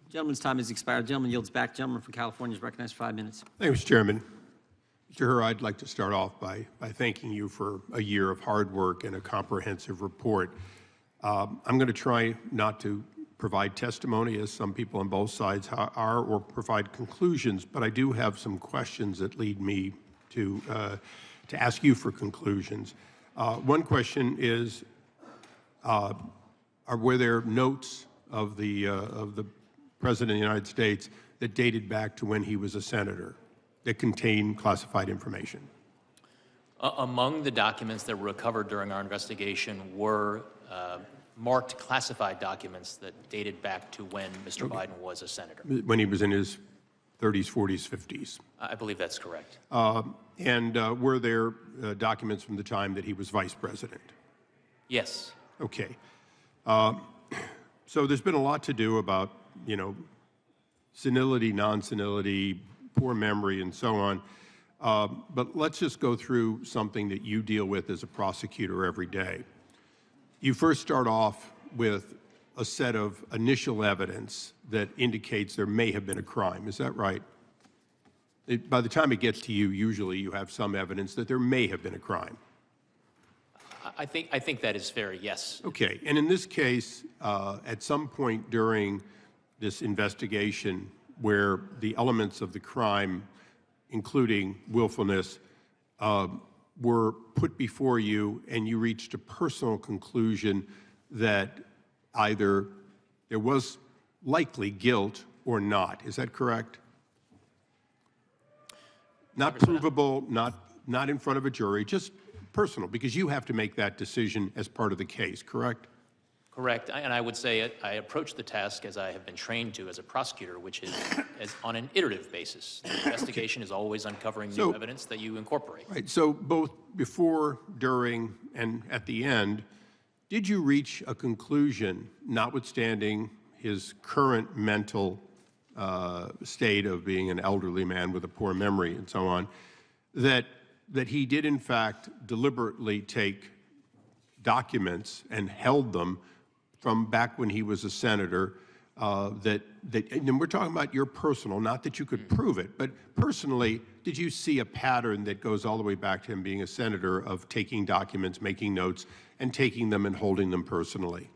Gentleman's time has expired. Gentleman yields back. Gentleman from California is recognized for 5 minutes. Thank you, Mr. Chairman. Mr. Hur, I'd like to start off by thanking you for a year of hard work and a comprehensive report. I'm going to try not to provide testimony, as some people on both sides are, or provide conclusions, but I do have some questions that lead me to ask you for conclusions. One question is, were there notes of the President of the United States that dated back to when he was a senator that contained classified information? Among the documents that were recovered during our investigation were marked classified documents that dated back to when Mr. Biden was a senator. When he was in his 30s, 40s, 50s? I believe that's correct. And were there documents from the time that he was vice president? Yes. Okay. So there's been a lot to do about, senility, non-senility, poor memory, and so on. But let's just go through something that you deal with as a prosecutor every day. You first start off with a set of initial evidence that indicates there may have been a crime. Is that right? By the time it gets to you, usually you have some evidence that there may have been a crime. I think that is fair, yes. Okay, and in this case, at some point during this investigation where the elements of the crime, including willfulness, were put before you and you reached a personal conclusion that either there was likely guilt or not. Is that correct? Not provable, not in front of a jury, just personal, because you have to make that decision as part of the case, correct? Correct, and I would say I approach the task as I have been trained to as a prosecutor, which is as on an iterative basis. The investigation is always uncovering new evidence that you incorporate. Right, so both before, during, and at the end, did you reach a conclusion, notwithstanding his current mental state of being an elderly man with a poor memory and so on, that he did in fact deliberately take documents and held them from back when he was a senator, and we're talking about your personal, not that you could prove it, but personally, did you see a pattern that goes all the way back to him being a senator of taking documents, making notes, and taking them and holding them personally?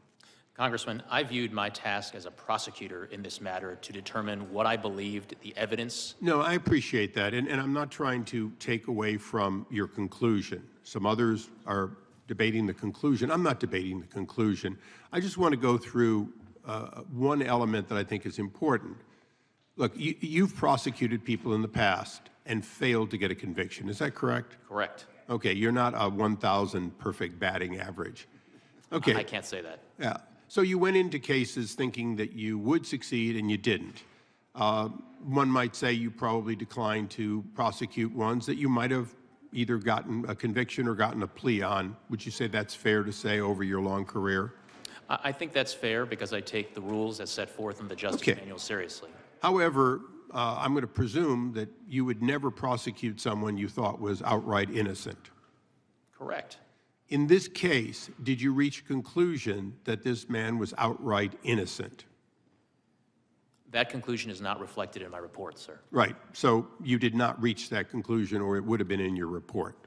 Congressman, I viewed my task as a prosecutor in this matter to determine what I believed the evidence. No, I appreciate that, and I'm not trying to take away from your conclusion. Some others are debating the conclusion. I'm not debating the conclusion. I just want to go through one element that I think is important. Look, you've prosecuted people in the past and failed to get a conviction. Is that correct? Correct. Okay, you're not a 1,000 perfect batting average. Okay. I can't say that. Yeah. So you went into cases thinking that you would succeed and you didn't. One might say you probably declined to prosecute ones that you might have either gotten a conviction or gotten a plea on. Would you say that's fair to say over your long career? I think that's fair because I take the rules as set forth in the Justice Manual seriously. However, I'm going to presume that you would never prosecute someone you thought was outright innocent. Correct. In this case, did you reach a conclusion that this man was outright innocent? That conclusion is not reflected in my report, sir. Right. So you did not reach that conclusion, or it would have been in your report.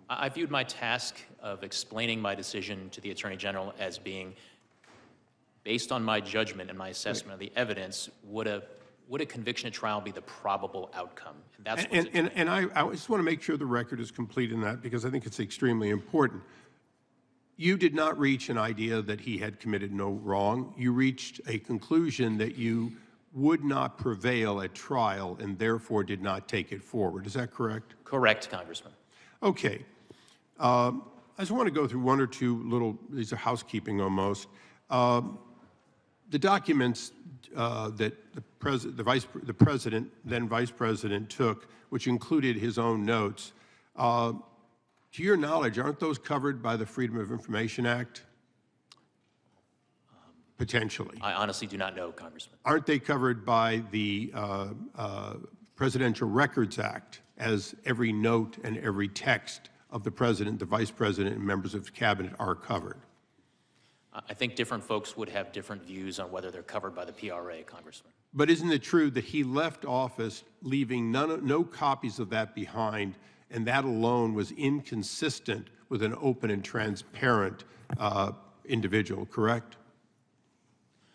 I viewed my task of explaining my decision to the Attorney General as being based on my judgment and my assessment of the evidence. Would a conviction at trial be the probable outcome? And that's and I just want to make sure the record is complete in that, because I think it's extremely important. You did not reach an idea that he had committed no wrong. You reached a conclusion that you would not prevail at trial and therefore did not take it forward. Is that correct? Correct, Congressman. Okay. I just want to go through one or two little, these are housekeeping almost. The documents that the president, then vice president, took, which included his own notes, to your knowledge, aren't those covered by the Freedom of Information Act? Potentially. I honestly do not know, Congressman. Aren't they covered by the Presidential Records Act, as every note and every text of the president, the vice president, and members of the cabinet are covered? I think different folks would have different views on whether they're covered by the PRA, Congressman. But isn't it true that he left office leaving no copies of that behind, and that alone was inconsistent with an open and transparent individual, correct?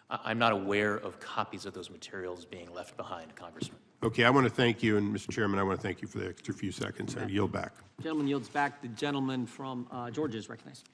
I'm not aware of copies of those materials being left behind, Congressman. Okay, I want to thank you, and Mr. Chairman, I want to thank you for the extra few seconds. I yield back. Gentleman yields back. The gentleman from Georgia is recognized.